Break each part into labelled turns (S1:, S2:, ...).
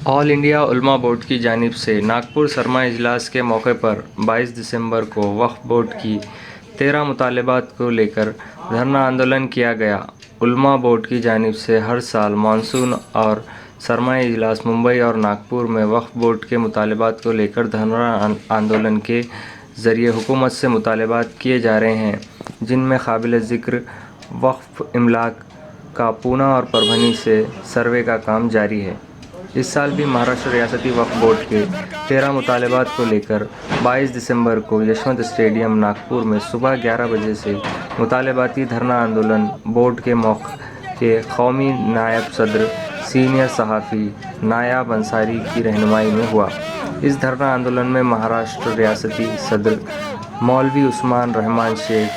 S1: All India उलमा board की जानिब से नागपुर सरमा इजलास के मौके पर 22 दिसंबर को वक्फ बोर्ड की 13 मुतालबात को लेकर धरना आंदोलन किया गया। उलमा बोर्ड की जानिब से हर साल मानसून और सरमा इजलास मुंबई और नागपुर में वक्फ बोर्ड के मुतालबात को लेकर धरना आंदोलन के ज़रिए हुकूमत से मुतालबात किए जा रहे हैं, जिनमें काबिल ज़िक्र वक्फ इमलाक का पूना और परभनी से सर्वे का काम जारी है। इस साल भी महाराष्ट्र रियासती वक्फ बोर्ड के 13 मुतालबात को लेकर 22 दिसंबर को यशवंत स्टेडियम नागपुर में सुबह 11 बजे से मुतालबाती धरना आंदोलन बोर्ड के मौके के कौमी नायब सदर सीनियर सहाफ़ी नायाब अंसारी की रहनुमाई में हुआ। इस धरना आंदोलन में महाराष्ट्र रियासती सदर मौलवी उस्मान रहमान शेख,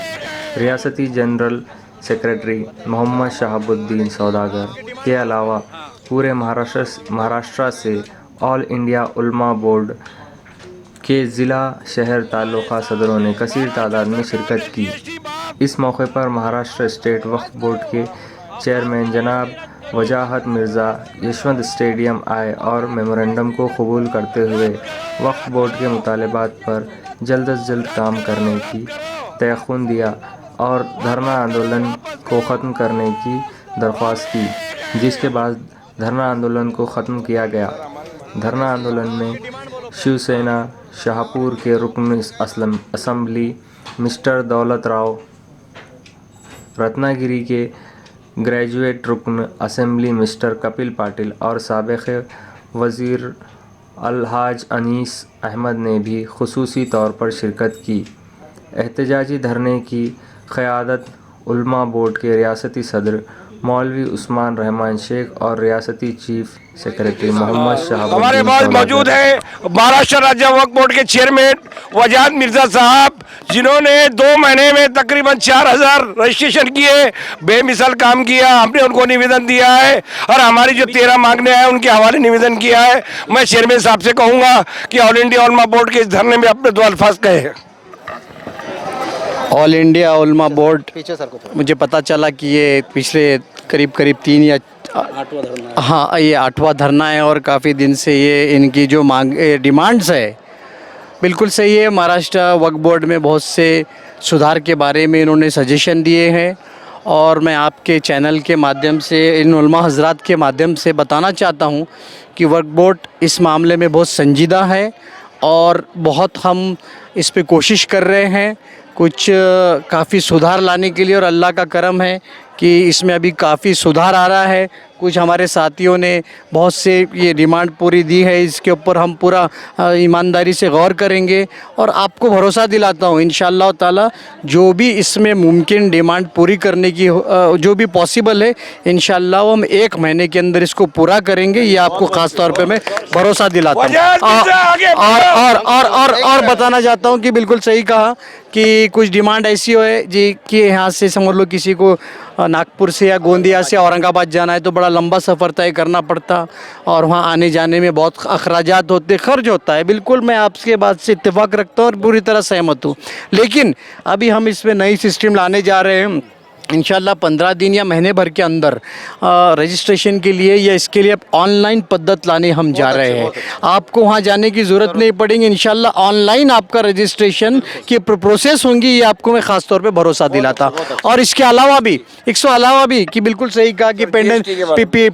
S1: रियासती जनरल सेक्रेटरी मोहम्मद शहाबुद्दीन सौदागर के अलावा पूरे महाराष्ट्र से ऑल इंडिया उलमा बोर्ड के ज़िला शहर तालुका सदरों ने कसीर तादाद में शिरकत की। इस मौके पर महाराष्ट्र स्टेट वक्फ बोर्ड के चेयरमैन जनाब वजाहत मिर्ज़ा यशवंत स्टेडियम आए और मेमोरेंडम को कबूल करते हुए वक्फ बोर्ड के मुतालबात पर जल्द अज जल्द काम करने की तयख़ुन दिया और धरना आंदोलन को ख़त्म करने की दरख्वास्त की, जिसके बाद धरना आंदोलन को ख़त्म किया गया। धरना आंदोलन में शिवसेना शाहपुर के रुकन असम्बली मिस्टर दौलत राव, रत्नागिरी के ग्रेजुएट रुकन असम्बली मिस्टर कपिल पाटिल और साबिक़ वज़ीर अलहाज अनीस अहमद ने भी खुसूसी तौर पर शिरकत की। एहतजाजी धरने की क़यादत उलमा बोर्ड के रियासती सदर मौलवी उस्मान रहमान शेख और रियासती चीफ सेक्रेटरी मोहम्मद शहाबुद्दीन
S2: हमारे पास मौजूद है महाराष्ट्र राज्य वक्फ बोर्ड के चेयरमैन वजाहत मिर्ज़ा साहब, जिन्होंने 2 महीने में तकरीबन 4000 रजिस्ट्रेशन किए, बेमिसाल काम किया। हमने उनको निवेदन दिया है और हमारी जो 13 मांगने हैं उनके हवाले निवेदन किया है। मैं चेयरमैन साहब से कहूँगा कि ऑल इंडिया उलमा बोर्ड के इस धरने में अपने 2 अल्फाज कहे।
S3: ऑल इंडिया उलमा बोर्ड, मुझे पता चला कि ये पिछले करीब 3 या 8वां धरना है। हाँ, ये 8वां धरना है और काफ़ी दिन से ये इनकी जो मांग डिमांड्स है बिल्कुल सही है। महाराष्ट्र वक्फ बोर्ड में बहुत से सुधार के बारे में इन्होंने सजेशन दिए हैं और मैं आपके चैनल के माध्यम से इन उलमा हज़रात के माध्यम से बताना चाहता हूँ कि वक्फ बोर्ड इस मामले में बहुत संजीदा है और बहुत हम इस पे कोशिश कर रहे हैं कुछ काफ़ी सुधार लाने के लिए, और अल्लाह का करम है कि इसमें अभी काफ़ी सुधार आ रहा है। कुछ हमारे साथियों ने बहुत से ये डिमांड पूरी दी है, इसके ऊपर हम पूरा ईमानदारी से गौर करेंगे और आपको भरोसा दिलाता हूँ इंशाअल्लाह ताला जो भी इसमें मुमकिन डिमांड पूरी करने की जो भी पॉसिबल है इंशाअल्लाह हम 1 महीने के अंदर इसको पूरा करेंगे। ये आपको ख़ास तौर पे मैं भरोसा दिलाता हूँ। और बताना चाहता हूँ कि बिल्कुल सही कहा कि कुछ डिमांड ऐसी हो है जी कि यहाँ से समझ लो किसी को नागपुर से या गोंदिया से औरंगाबाद जाना है तो बड़ा लंबा सफ़र तय करना पड़ता और वहाँ आने जाने में बहुत अखराजात होते, खर्च होता है। बिल्कुल मैं आपके बात से इत्तेफाक रखता हूँ और पूरी तरह सहमत हूँ, लेकिन अभी हम इसमें नई सिस्टम लाने जा रहे हैं। इंशाल्लाह 15 दिन या महीने भर के अंदर रजिस्ट्रेशन के लिए या इसके लिए ऑनलाइन पद्धत लाने हम जा रहे हैं। आपको वहाँ जाने की ज़रूरत नहीं पड़ेगी, इंशाल्लाह ऑनलाइन आपका रजिस्ट्रेशन की प्रोसेस होंगी, ये आपको मैं ख़ास तौर पे भरोसा दिलाता। और इसके अलावा भी कि बिल्कुल सही कहा कि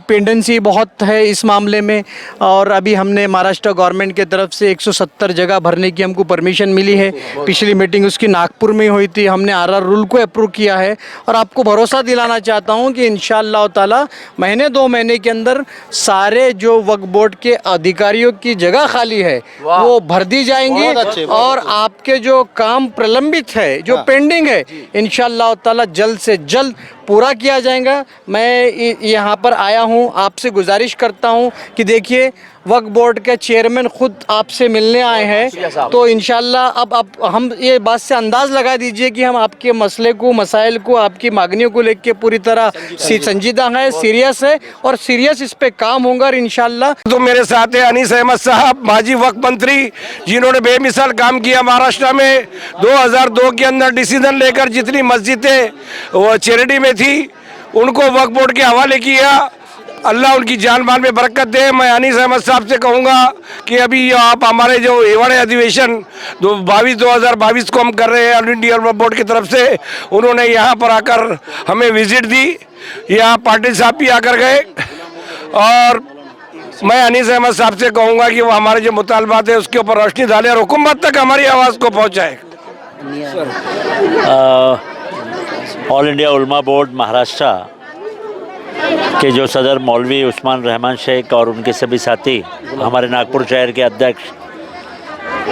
S3: पेंडेंसी बहुत है इस मामले में, और अभी हमने महाराष्ट्र गवर्नमेंट की तरफ से 170 जगह भरने की हमको परमिशन मिली है। पिछली मीटिंग उसकी नागपुर में हुई थी, हमने RR रूल को अप्रूव किया है और आपको भरोसा दिलाना चाहता हूं कि इंशाअल्लाह ताला महीने 2 महीने के अंदर सारे जो वक्फ बोर्ड के अधिकारियों की जगह खाली है वो भर दी जाएंगी और आपके जो काम प्रलंबित है, जो पेंडिंग है, इंशाअल्लाह ताला जल्द से जल्द पूरा किया जाएगा। मैं यहाँ पर आया हूँ, आपसे गुजारिश करता हूँ कि देखिए वक्फ बोर्ड के चेयरमैन खुद आपसे मिलने आए हैं, तो इंशाल्लाह अब हम ये बात से अंदाज़ लगा दीजिए कि हम आपके मसले को, मसाइल को, आपकी मांगनियों को लेकर पूरी तरह संजीदा है, सीरियस है और सीरियस इस पे काम होगा और इंशाल्लाह।
S2: तो मेरे साथ है अनीस अहमद साहब, माजी वक्फ मंत्री, जिन्होंने बेमिसाल काम किया महाराष्ट्र में। 2002 के अंदर डिसीजन लेकर जितनी मस्जिदें वो चैरिटी में थी उनको वक्फ बोर्ड के हवाले किया अल्लाह उनकी जान माल में बरकत दे। मैं अनीस अहमद साहब से कहूँगा कि अभी आप हमारे जो एवं अधिवेशन 2022 को हम कर रहे हैं ऑल इंडिया वक्फ बोर्ड की तरफ से, उन्होंने यहाँ पर आकर हमें विजिट दी, यहाँ पाटिल साहब भी आकर गए, और मैं अनीस अहमद साहब से कहूँगा कि वो हमारे जो मुतालबात है उसके ऊपर रोशनी डालें और हुकूमत तक हमारी आवाज़ को पहुँचाए।
S4: ऑल इंडिया उलमा बोर्ड महाराष्ट्र के जो सदर मौलवी उस्मान रहमान शेख और उनके सभी साथी, हमारे नागपुर शहर के अध्यक्ष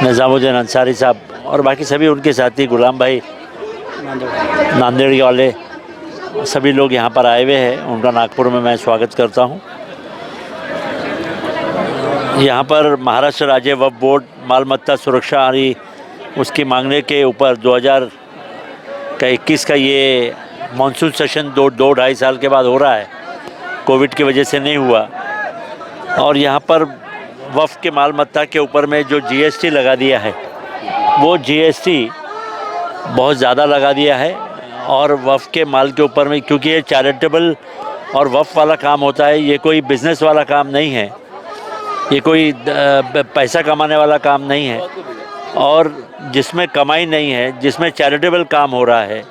S4: निज़ामुद्दीन अंसारी साहब और बाकी सभी उनके साथी, गुलाम भाई नांदेड़ वाले, सभी लोग यहाँ पर आए हुए हैं। उनका नागपुर में मैं स्वागत करता हूँ। यहाँ पर महाराष्ट्र राज्य वक्फ बोर्ड मालमत्ता सुरक्षा और उसकी मांगने के ऊपर 2021 का ये मानसून सेशन दो ढाई साल के बाद हो रहा है, कोविड की वजह से नहीं हुआ। और यहाँ पर वक्फ के मालमत्ता के ऊपर में जो जीएसटी लगा दिया है, वो जीएसटी बहुत ज़्यादा लगा दिया है। और वक्फ के माल के ऊपर में, क्योंकि ये चैरिटेबल और वक्फ वाला काम होता है, ये कोई बिज़नेस वाला काम नहीं है, ये कोई पैसा कमाने वाला काम नहीं है, और जिसमें कमाई नहीं है, जिसमें चैरिटेबल काम हो रहा है।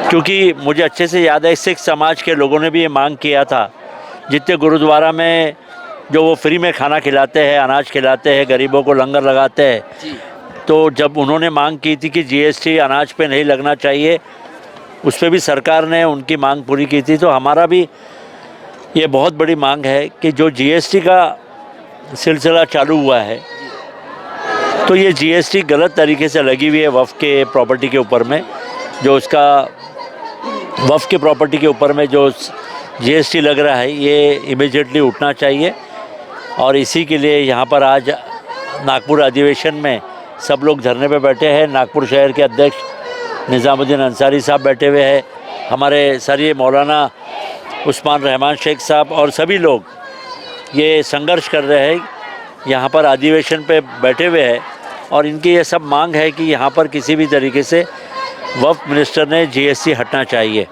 S4: क्योंकि मुझे अच्छे से याद है, सिख समाज के लोगों ने भी ये मांग किया था, जितने गुरुद्वारा में जो वो फ्री में खाना खिलाते हैं, अनाज खिलाते हैं, गरीबों को लंगर लगाते हैं, तो जब उन्होंने मांग की थी कि जीएसटी अनाज पे नहीं लगना चाहिए, उस पर भी सरकार ने उनकी मांग पूरी की थी। तो हमारा भी ये बहुत बड़ी मांग है कि जो जीएसटी का सिलसिला चालू हुआ है, तो ये जीएसटी गलत तरीके से लगी हुई है वक्फ के प्रॉपर्टी के ऊपर में, जो उसका वक्फ के प्रॉपर्टी के ऊपर में जो जीएसटी लग रहा है, ये इमीडिएटली उठना चाहिए। और इसी के लिए यहाँ पर आज नागपुर अधिवेशन में सब लोग धरने पे बैठे हैं। नागपुर शहर के अध्यक्ष निज़ामुद्दीन अंसारी साहब बैठे हुए हैं, हमारे सर मौलाना उस्मान रहमान शेख साहब और सभी लोग ये संघर्ष कर रहे हैं, यहाँ पर अधिवेशन पे बैठे हुए हैं। और इनकी ये सब मांग है कि यहाँ पर किसी भी तरीके से वक्फ मिनिस्टर ने जीएसटी हटना चाहिए।